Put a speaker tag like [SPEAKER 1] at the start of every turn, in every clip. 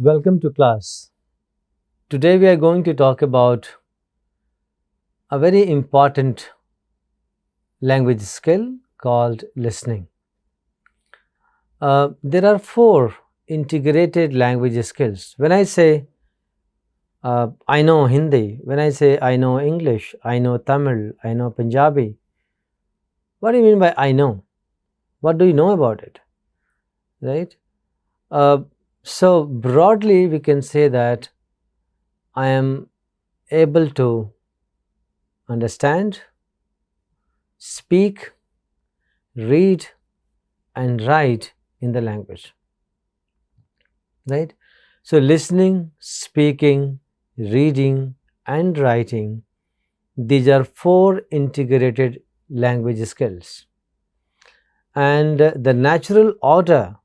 [SPEAKER 1] Welcome to class. Today we are going to talk about a very important language skill called listening. There are four integrated language skills. When I say I know Hindi, when I say I know English, I know Tamil, I know Punjabi, what do you mean by I know? What do you know about it? Right? So broadly we can say that I am able to understand, speak, read and write in the language, right? So listening, speaking, reading and writing, these are four integrated language skills, and the natural order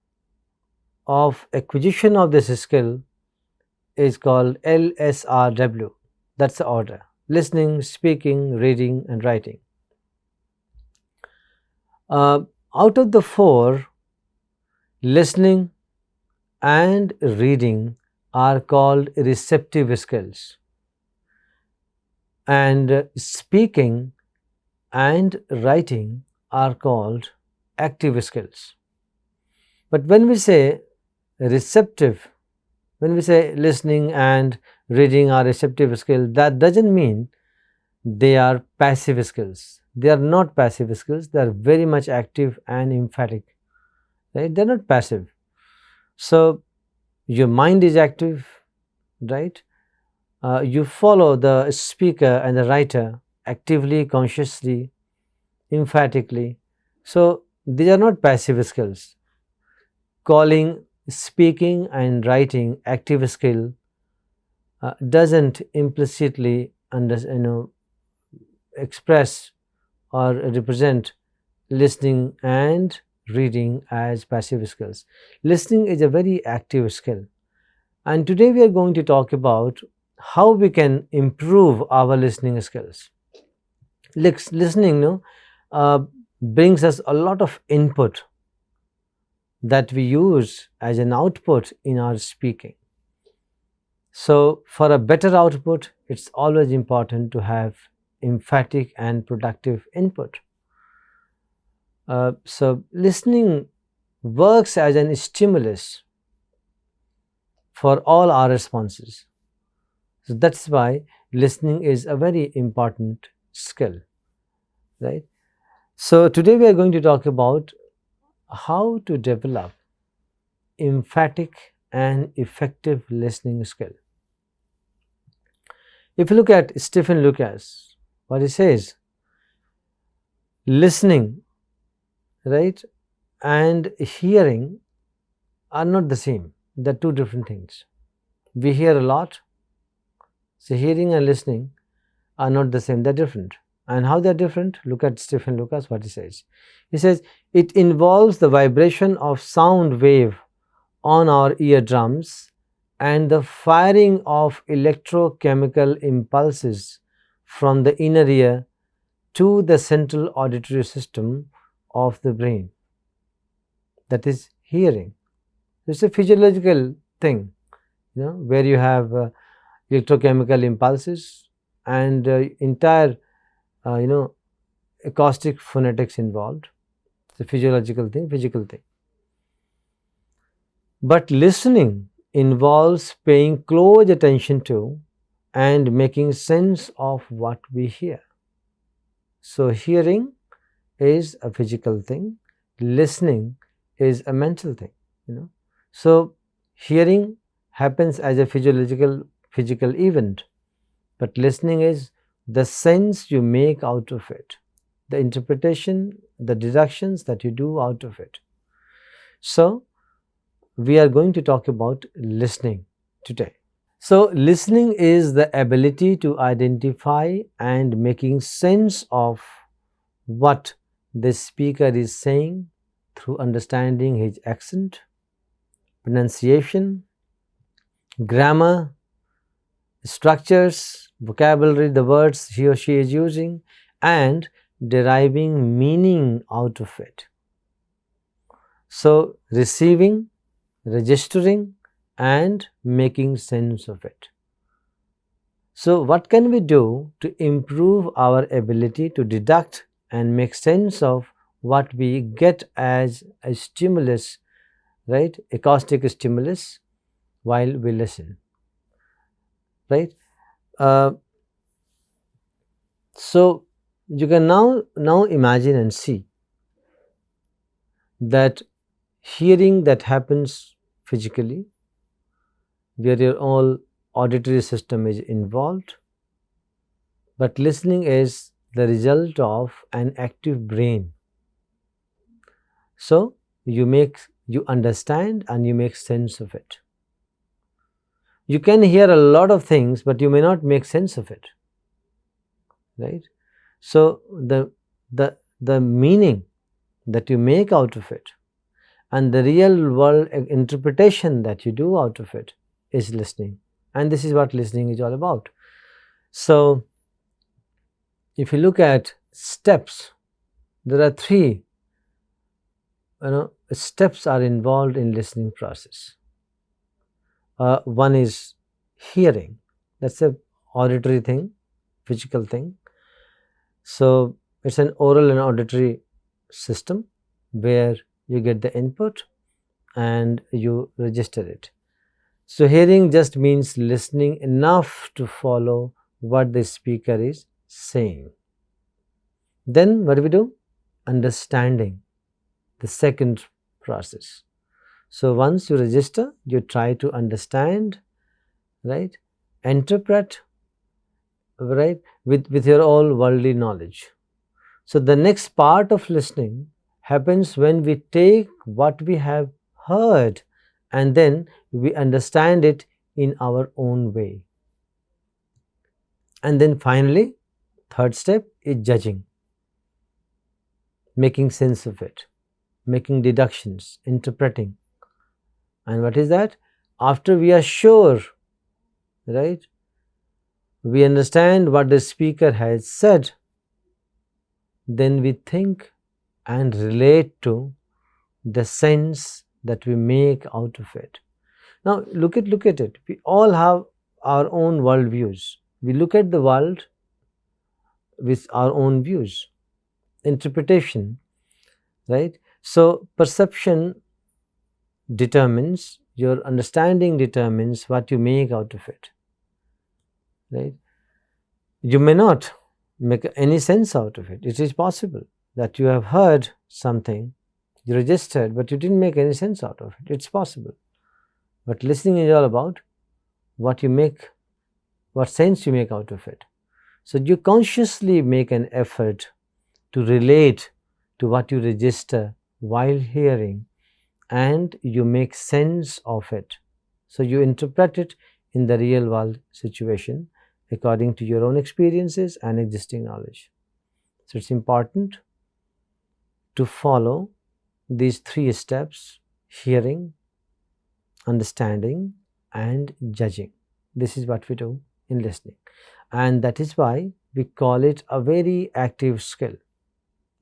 [SPEAKER 1] of acquisition of this skill is called LSRW. That's the order: listening, speaking, reading and writing. Out of the four, listening and reading are called receptive skills, and speaking and writing are called active skills. But when we say receptive, when we say listening and reading are receptive skills, that doesn't mean they are passive skills. They are not passive skills, they are very much active and emphatic, right? They are not passive. So your mind is active, right? You follow the speaker and the writer actively, consciously, emphatically. So these are not passive skills. Calling speaking and writing active skill doesn't implicitly express or represent listening and reading as passive skills. Listening is a very active skill, and today we are going to talk about how we can improve our listening skills. Listening brings us a lot of input that we use as an output in our speaking. So for a better output, it's always important to have emphatic and productive input. So listening works as an stimulus for all our responses. So that's why listening is a very important skill, right? So today we are going to talk about how to develop emphatic and effective listening skill. If you look at Stephen Lucas, what he says, listening, right, and hearing are not the same. They're two different things. We hear a lot, so hearing and listening are not the same, they're different. And how they're different? Look at Stephen Lucas, what he says. He says, it involves the vibration of sound wave on our eardrums and the firing of electrochemical impulses from the inner ear to the central auditory system of the brain. That is hearing. It's a physiological thing, where you have electrochemical impulses and entire acoustic phonetics involved. It's a physiological thing, physical thing. But listening involves paying close attention to and making sense of what we hear. So hearing is a physical thing, listening is a mental thing, So hearing happens as a physical event, but listening is the sense you make out of it, the interpretation, the deductions that you do out of it. So we are going to talk about listening today. So listening is the ability to identify and making sense of what the speaker is saying through understanding his accent, pronunciation, grammar, structures, vocabulary, the words he or she is using, and deriving meaning out of it. So receiving, registering and making sense of it. So, what can we do to improve our ability to deduct and make sense of what we get as a stimulus, right? Acoustic stimulus while we listen, right? Uh, so, you can now imagine and see that hearing that happens physically, where your whole auditory system is involved, but listening is the result of an active brain. So you understand and you make sense of it. You can hear a lot of things, but you may not make sense of it, right? So the meaning that you make out of it and the real world interpretation that you do out of it is listening, and this is what listening is all about. So if you look at steps, there are three steps are involved in listening process. One is hearing, that's a auditory thing, physical thing. So it's an oral and auditory system where you get the input and you register it. So hearing just means listening enough to follow what the speaker is saying. Then what do we do? Understanding, the second process. So once you register, you try to understand, right, interpret, right, with your all worldly knowledge. So the next part of listening happens when we take what we have heard and then we understand it in our own way. And then finally, third step is judging, making sense of it, making deductions, interpreting. And what is that? After we are sure, right, we understand what the speaker has said, then we think and relate to the sense that we make out of it. Now look at it. We all have our own world views. We look at the world with our own views, interpretation, right? So perception determines, your understanding determines what you make out of it, right? You may not make any sense out of it. It is possible that you have heard something, you registered, but you didn't make any sense out of it. It's possible. But listening is all about what you make, what sense you make out of it. So you consciously make an effort to relate to what you register while hearing, and you make sense of it. So you interpret it in the real world situation according to your own experiences and existing knowledge. So it's important to follow these three steps: hearing, understanding, and judging. This is what we do in listening, and that is why we call it a very active skill,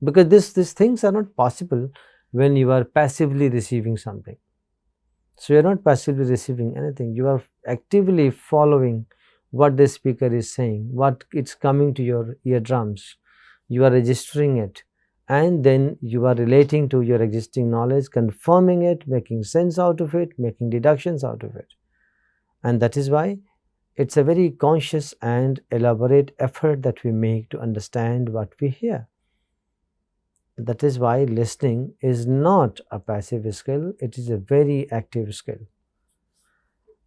[SPEAKER 1] because these things are not possible when you are passively receiving something. So you are not passively receiving anything, you are actively following what the speaker is saying, what it's coming to your eardrums, you are registering it, and then you are relating to your existing knowledge, confirming it, making sense out of it, making deductions out of it. And that is why it's a very conscious and elaborate effort that we make to understand what we hear. That is why listening is not a passive skill, it is a very active skill.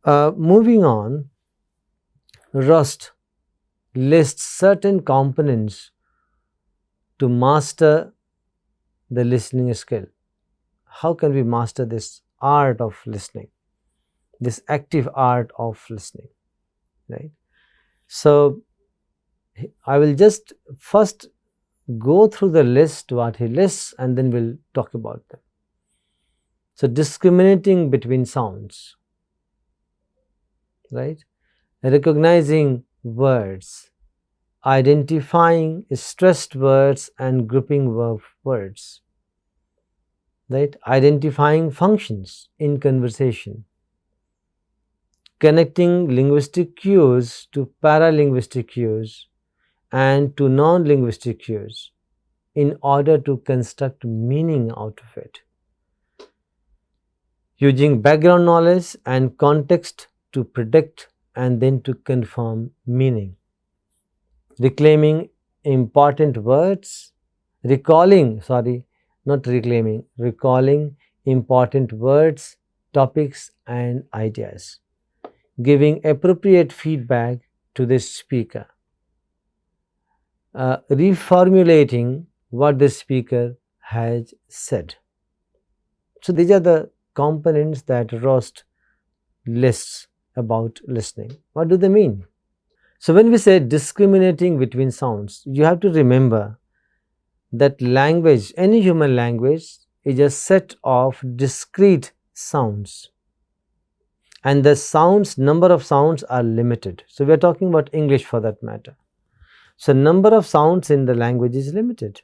[SPEAKER 1] Moving on, Rust lists certain components to master the listening skill. How can we master this art of listening, this active art of listening, right? So I will just first go through the list, what he lists, and then we'll talk about them. So discriminating between sounds, right? Recognizing words, identifying stressed words and grouping words, right? Identifying functions in conversation, connecting linguistic cues to paralinguistic cues and to non-linguistic cues in order to construct meaning out of it, using background knowledge and context to predict and then to confirm meaning, reclaiming important words, recalling important words, topics and ideas, giving appropriate feedback to the speaker, reformulating what the speaker has said. So these are the components that Rost lists about listening. What do they mean? So when we say discriminating between sounds, you have to remember that language, any human language, is a set of discrete sounds, and the number of sounds are limited. So we are talking about English for that matter. So number of sounds in the language is limited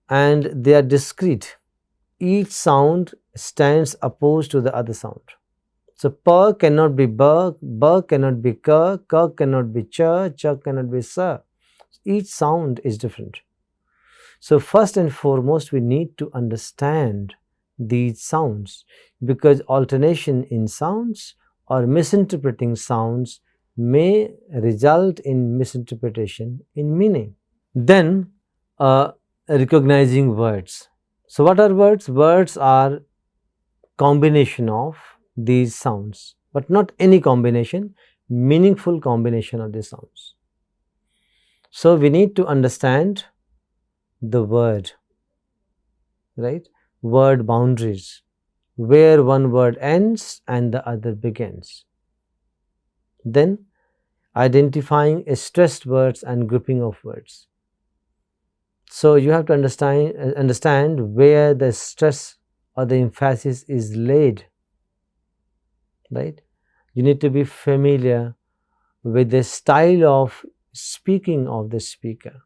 [SPEAKER 1] and they are discrete. Each sound stands opposed to the other sound. So per cannot be ber cannot be ker cannot be ch cannot be sir. Each sound is different. So first and foremost, we need to understand these sounds, because alternation in sounds or misinterpreting sounds may result in misinterpretation in meaning. Then recognizing words. So what are words? Words are combination of these sounds, but not any combination, meaningful combination of these sounds. So we need to understand the word, right? Word boundaries, where one word ends and the other begins. Then identifying stressed words and grouping of words. So you have to understand where the stress or the emphasis is laid, right? You need to be familiar with the style of speaking of the speaker.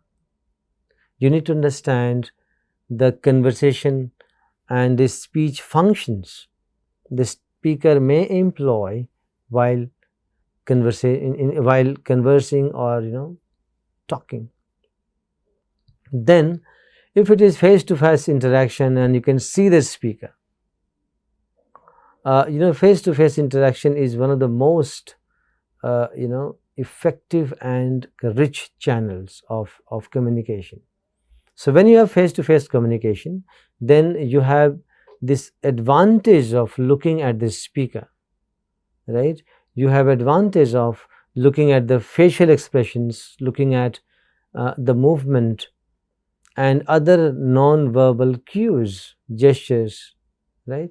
[SPEAKER 1] You need to understand the conversation and the speech functions the speaker may employ while conversing or talking. Then if it is face-to-face interaction and you can see the speaker, face-to-face interaction is one of the most effective and rich channels of communication. So when you have face-to-face communication, then you have this advantage of looking at the speaker, right? You have advantage of looking at the facial expressions, looking at the movement and other non-verbal cues, gestures, right?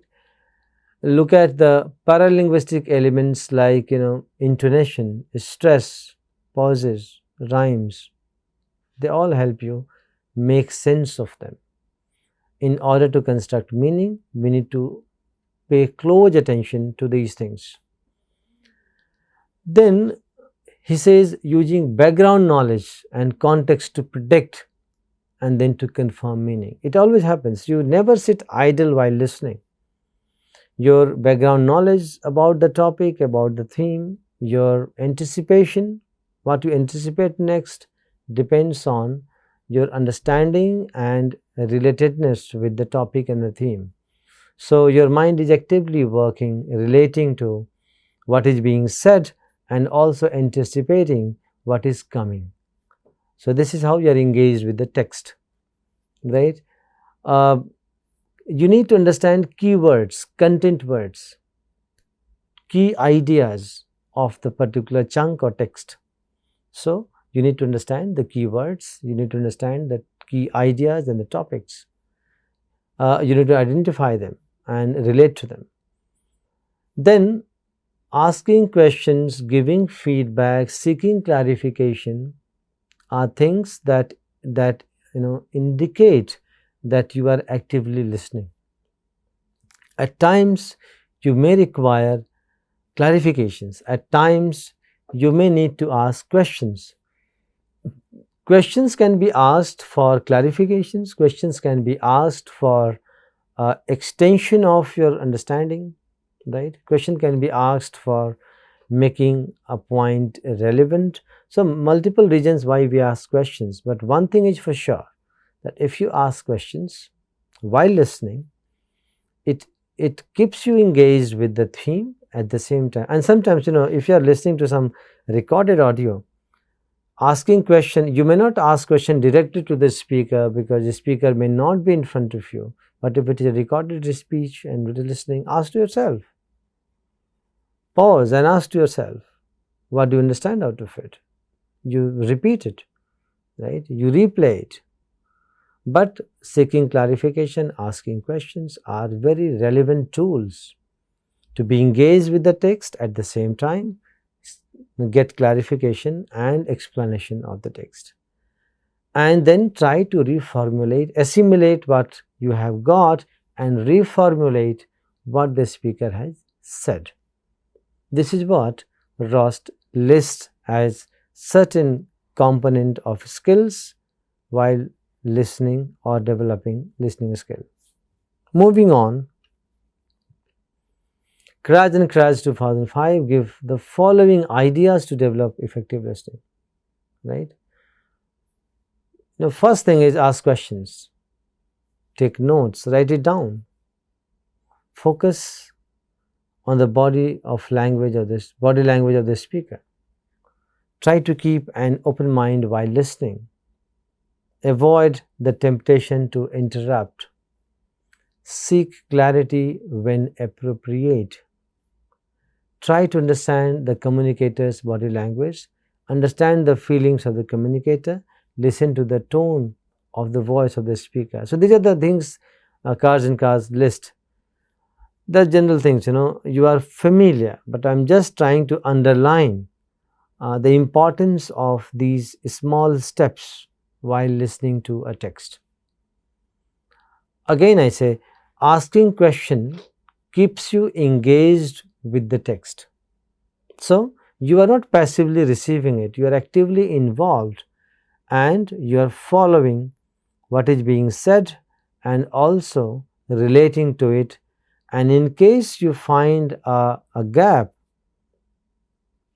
[SPEAKER 1] Look at the paralinguistic elements like intonation, stress, pauses, rhymes. They all help you make sense of them. In order to construct meaning, we need to pay close attention to these things. Then he says using background knowledge and context to predict and then to confirm meaning. It always happens. You never sit idle while listening. Your background knowledge about the topic, about the theme, your anticipation, what you anticipate next, depends on your understanding and relatedness with the topic and the theme. So your mind is actively working, relating to what is being said and also anticipating what is coming. So this is how you are engaged with the text, right? You need to understand keywords, content words, key ideas of the particular chunk or text. So you need to understand the keywords, you need to understand the key ideas and the topics. You need to identify them and relate to them. Then asking questions, giving feedback, seeking clarification are things that indicate that you are actively listening. At times you may require clarifications, at times you may need to ask questions. Questions can be asked for clarifications, questions can be asked for extension of your understanding, right? Question can be asked for making a point relevant. So multiple reasons why we ask questions, but one thing is for sure, that if you ask questions while listening, it it keeps you engaged with the theme at the same time. And sometimes, if you are listening to some recorded audio, asking question, you may not ask question directly to the speaker because the speaker may not be in front of you. But if it is a recorded speech and listening, ask to yourself, pause and ask to yourself, what do you understand out of it? You repeat it, right? You replay it. But seeking clarification, asking questions are very relevant tools to be engaged with the text at the same time, get clarification and explanation of the text. And then try to reformulate, assimilate what you have got and reformulate what the speaker has said. This is what Rost lists as certain component of skills while listening or developing listening skill. Moving on, Kraj and Kraj 2005 give the following ideas to develop effective listening, right? The first thing is ask questions, take notes, write it down, focus on the body language of the speaker. Try to keep an open mind while listening. Avoid the temptation to interrupt. Seek clarity when appropriate. Try to understand the communicator's body language. Understand the feelings of the communicator. Listen to the tone of the voice of the speaker. So these are the things Cars and Cars list. The general things, you are familiar, but I'm just trying to underline the importance of these small steps while listening to a text. Again, I say, asking question keeps you engaged with the text. So you are not passively receiving it, you are actively involved and you are following what is being said and also relating to it. And in case you find a gap,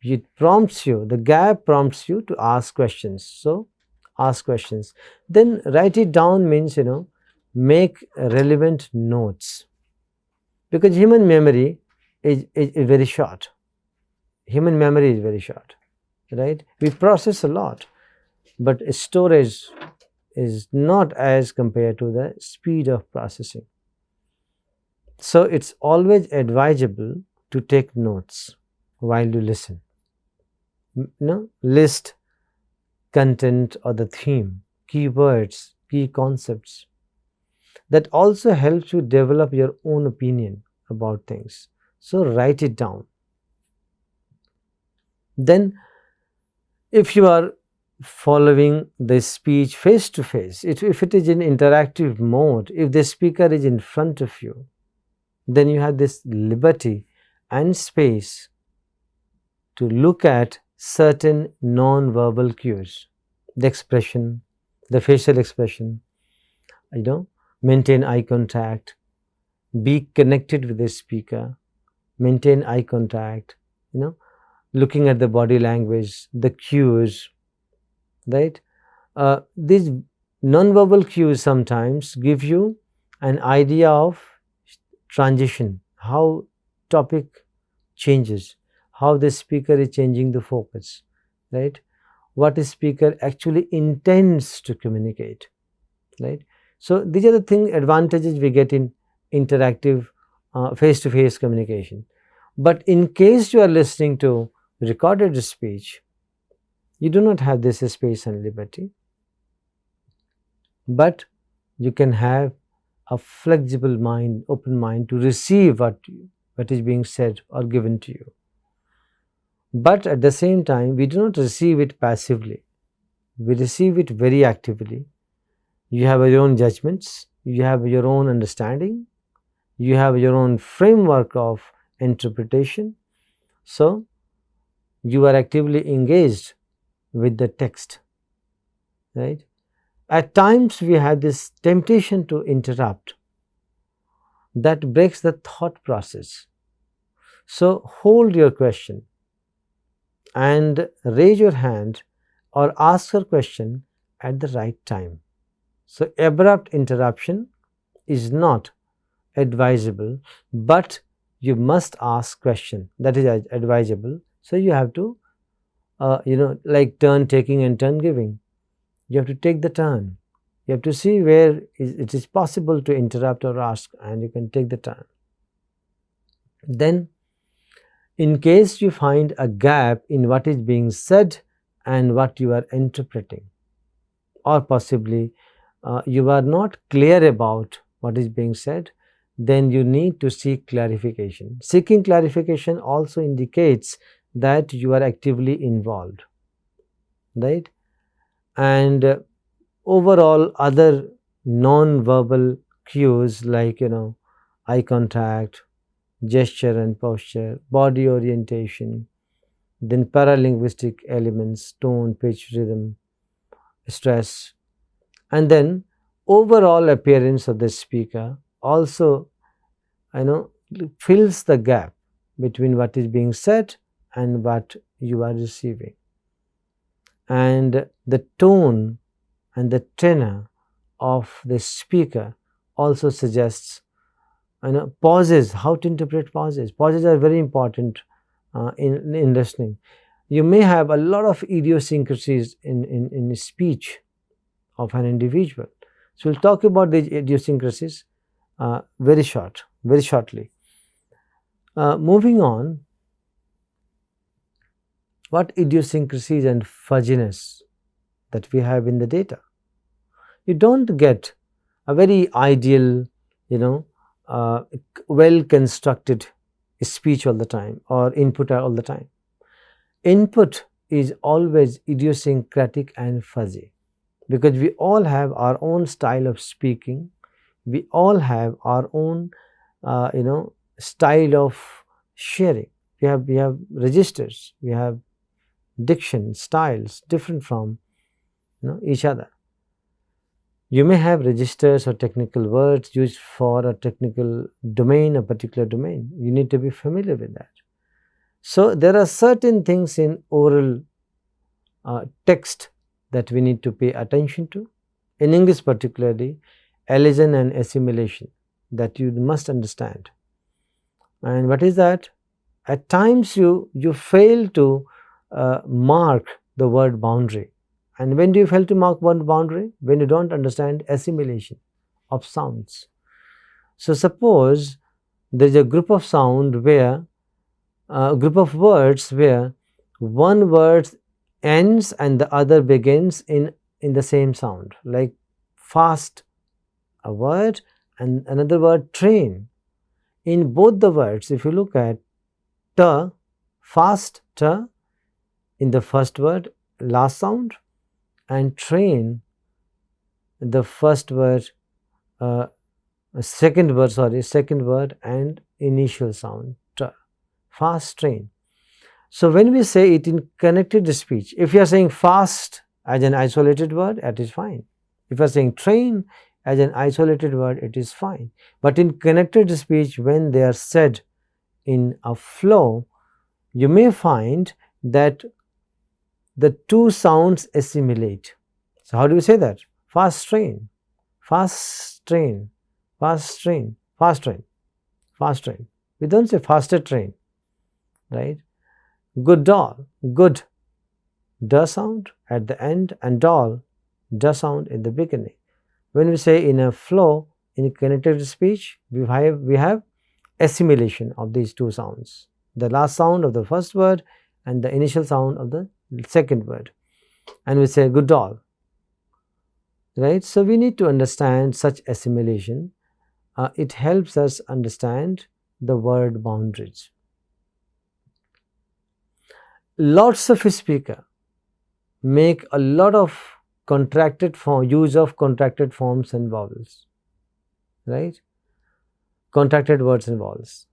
[SPEAKER 1] the gap prompts you to ask questions. So ask questions. Then write it down means, make relevant notes. Because human memory is very short. Human memory is very short, right? We process a lot, but storage is not as compared to the speed of processing. So it's always advisable to take notes while you listen. List content or the theme, keywords, key concepts. That also helps you develop your own opinion about things. So write it down. Then if you are following the speech face to face, if it is in interactive mode, if the speaker is in front of you, then you have this liberty and space to look at certain non-verbal cues, the expression, the facial expression, maintain eye contact, be connected with the speaker, maintain eye contact, looking at the body language, the cues, right? These non-verbal cues sometimes give you an idea of transition, how topic changes, how the speaker is changing the focus, right? What the speaker actually intends to communicate, right? So these are the advantages we get in interactive face-to-face communication. But in case you are listening to recorded speech, you do not have this space and liberty, but you can have a flexible mind, open mind to receive what is being said or given to you. But at the same time, we do not receive it passively. We receive it very actively. You have your own judgments, you have your own understanding, you have your own framework of interpretation. So you are actively engaged with the text, right? At times we have this temptation to interrupt that breaks the thought process. So hold your question and raise your hand or ask your question at the right time. So abrupt interruption is not advisable, but you must ask question, that is advisable. So you have to like turn taking and turn giving. You have to take the turn. You have to see where it is possible to interrupt or ask, and you can take the turn. Then, in case you find a gap in what is being said and what you are interpreting, or possibly you are not clear about what is being said, then you need to seek clarification. Seeking clarification also indicates that you are actively involved, right? And overall other non-verbal cues like eye contact, gesture and posture, body orientation, then paralinguistic elements, tone, pitch, rhythm, stress, and then overall appearance of the speaker also fills the gap between what is being said and what you are receiving. And the tone and the tenor of the speaker also suggests pauses, how to interpret pauses. Pauses are very important in listening. You may have a lot of idiosyncrasies in speech of an individual. So we'll talk about the idiosyncrasies very shortly. Moving on, what idiosyncrasies and fuzziness that we have in the data. You don't get a very ideal, well constructed speech all the time or input all the time. Input is always idiosyncratic and fuzzy, because we all have our own style of speaking. We all have our own style of sharing. We have registers, we have diction styles different from each other. You may have registers or technical words used for a technical domain, a particular domain. You need to be familiar with that. So there are certain things in oral text that we need to pay attention to. In English particularly, elision and assimilation, that you must understand. And what is that? At times you fail to mark the word boundary. And when do you fail to mark one boundary? When you don't understand assimilation of sounds. So suppose there is a group of sound where group of words where one word ends and the other begins in the same sound, like fast, a word, and another word, train. In both the words, if you look at t, fast, t in the first word, last sound, and train, the first word, second word and initial sound, t, fast, train. So when we say it in connected speech, if you are saying fast as an isolated word, that is fine. If you are saying train as an isolated word, it is fine. But in connected speech, when they are said in a flow, you may find that the two sounds assimilate. So how do we say that? Fast train, fast train, fast train, fast train, fast train. We don't say faster train, right? Good doll, good, d sound at the end, and doll, d sound at the beginning. When we say in a flow, in connected speech, we have assimilation of these two sounds, the last sound of the first word and the initial sound of the second word, and we say good doll, right? So we need to understand such assimilation. It helps us understand the word boundaries. Lots of speakers make a lot of use of contracted forms and vowels, right? Contracted words and vowels.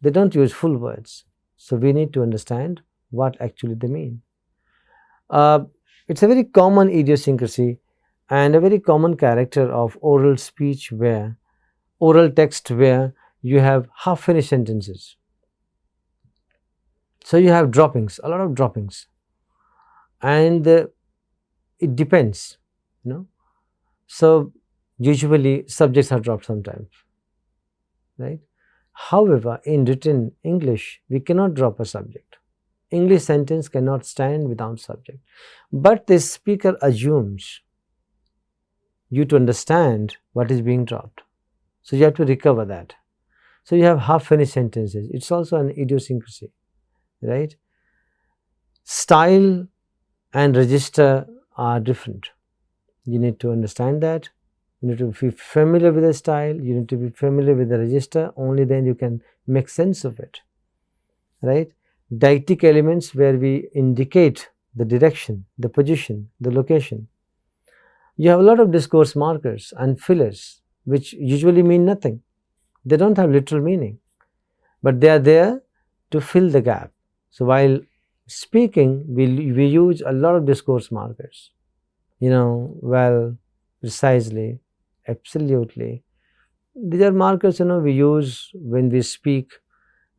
[SPEAKER 1] They don't use full words. So we need to understand what actually they mean. It's a very common idiosyncrasy and a very common character of oral speech, where oral text where you have half finished sentences. So you have droppings, a lot of droppings, and it depends, you know. So usually subjects are dropped sometimes, right? However, in written English, we cannot drop a subject. English sentence cannot stand without subject. But the speaker assumes you to understand what is being dropped. So you have to recover that. So you have half finished sentences. It's also an idiosyncrasy, right? Style and register are different. You need to understand that. You need to be familiar with the style. You need to be familiar with the register. Only then you can make sense of it, right? Deictic elements where we indicate the direction, the position, the location. You have a lot of discourse markers and fillers, which usually mean nothing. They don't have literal meaning, but they are there to fill the gap. So while speaking, we use a lot of discourse markers. Well, precisely, absolutely. These are markers, we use when we speak,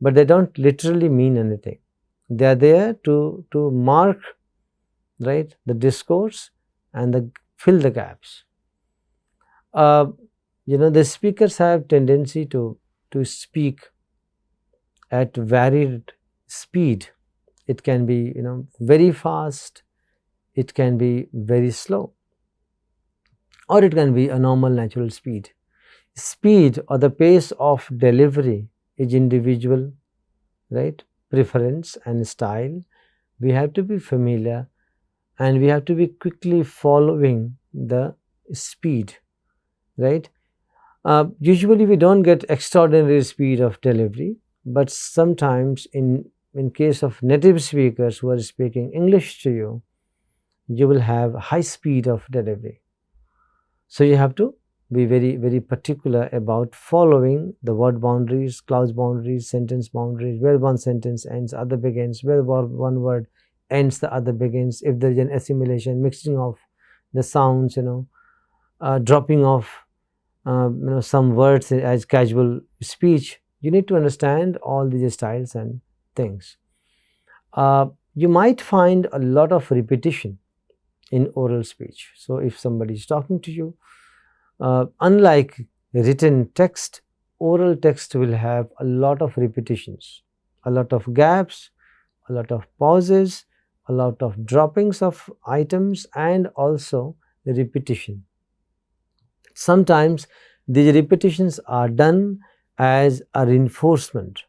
[SPEAKER 1] but they don't literally mean anything. They are there to mark, right, the discourse and fill the gaps. The speakers have tendency to speak at varied speed. It can be, very fast, it can be very slow, or it can be a normal natural speed. Speed or the pace of delivery is individual, right? Preference and style. We have to be familiar and we have to be quickly following the speed, right? Usually we don't get extraordinary speed of delivery, but sometimes in case of native speakers who are speaking English to you, you will have high speed of delivery. So you have to be very, very particular about following the word boundaries, clause boundaries, sentence boundaries, where one sentence ends, other begins, where one word ends, the other begins. If there is an assimilation, mixing of the sounds, dropping off some words as casual speech, you need to understand all these styles and things. You might find a lot of repetition in oral speech. So if somebody is talking to you, unlike written text, oral text will have a lot of repetitions, a lot of gaps, a lot of pauses, a lot of droppings of items, and also repetition. Sometimes these repetitions are done as a reinforcement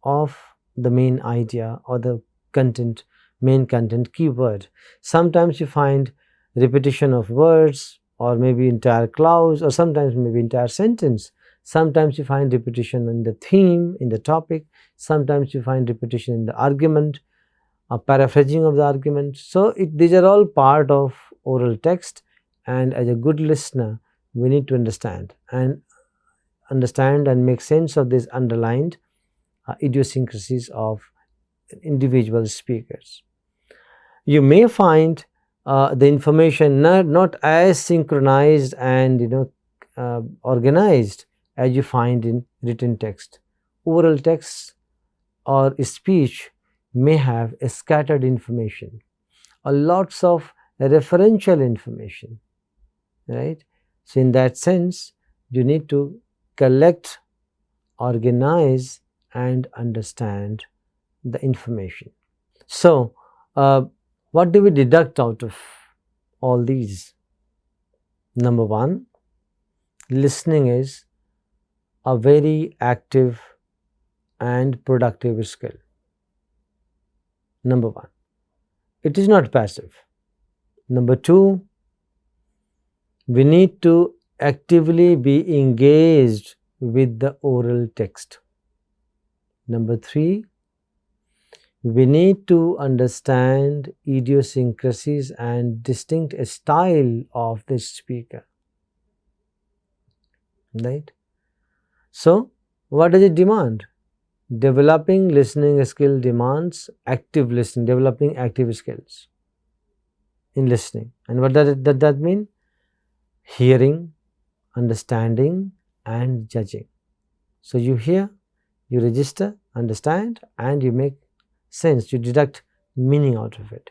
[SPEAKER 1] of the main idea or the content, main content keyword. Sometimes you find repetition of words or maybe entire clause, or sometimes maybe entire sentence. Sometimes you find repetition in the theme, in the topic. Sometimes you find repetition in the argument, a paraphrasing of the argument. So these are all part of oral text, and as a good listener, we need to understand and make sense of these underlined idiosyncrasies of individual speakers. You may find the information not as synchronized and organized as you find in written text. Oral text or speech may have a scattered information, a lots of referential information, right? So in that sense, you need to collect, organize, and understand the information. So what do we deduct out of all these? Number one, listening is a very active and productive skill. Number one, it is not passive. Number two, we need to actively be engaged with the oral text. Number three, we need to understand idiosyncrasies and distinct style of the speaker, right? So what does it demand? Developing listening skill demands active listening, developing active skills in listening. And what does that mean? Hearing, understanding, and judging. So you hear, you register, understand, and you make sense, you deduct meaning out of it.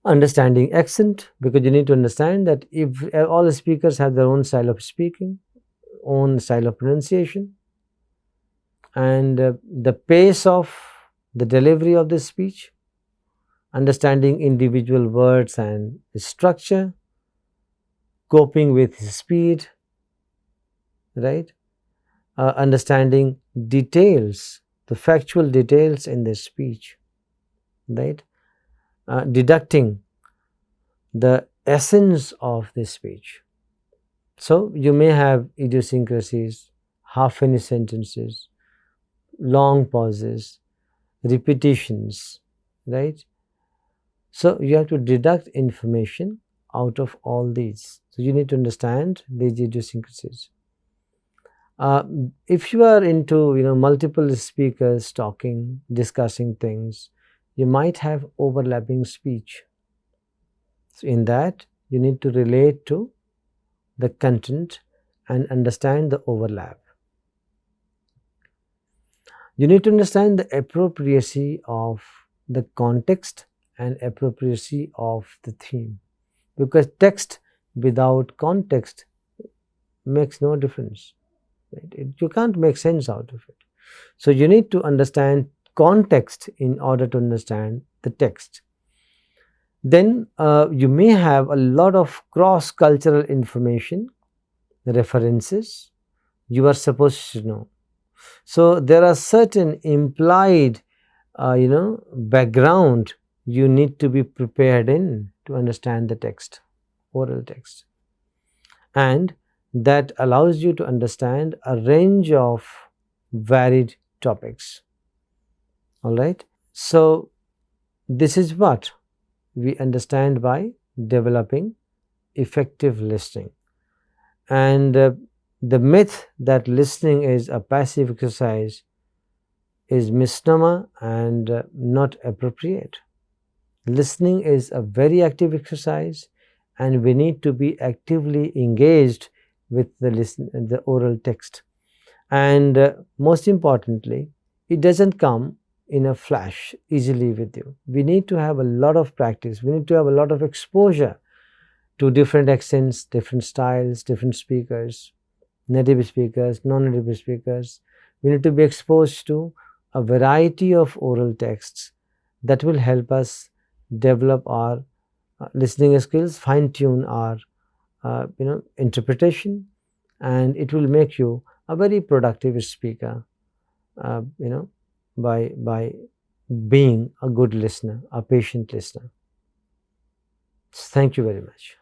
[SPEAKER 1] Understanding accent, because you need to understand that if all the speakers have their own style of speaking, own style of pronunciation, and the pace of the delivery of the speech, understanding individual words and structure, coping with speed, right? Understanding details, the factual details in the speech, right? Deducting the essence of the speech. So you may have idiosyncrasies, half finished sentences, long pauses, repetitions, right? So you have to deduct information out of all these. So you need to understand these idiosyncrasies. If you are into multiple speakers talking, discussing things, you might have overlapping speech. So in that, you need to relate to the content and understand the overlap. You need to understand the appropriacy of the context and appropriacy of the theme, because text without context makes no difference. Right? You can't make sense out of it. So you need to understand context in order to understand the text. Then you may have a lot of cross-cultural information, references you are supposed to know. So there are certain implied background you need to be prepared in to understand the text, oral text, and that allows you to understand a range of varied topics. All right. So this is what we understand by developing effective listening. And the myth that listening is a passive exercise is misnomer and not appropriate. Listening is a very active exercise, and we need to be actively engaged with the oral text. And most importantly, it doesn't come in a flash easily with you. We need to have a lot of practice. We need to have a lot of exposure to different accents, different styles, different speakers, native speakers, non-native speakers. We need to be exposed to a variety of oral texts that will help us develop our listening skills, fine-tune our interpretation, and it will make you a very productive speaker, by being a good listener, a patient listener. Thank you very much.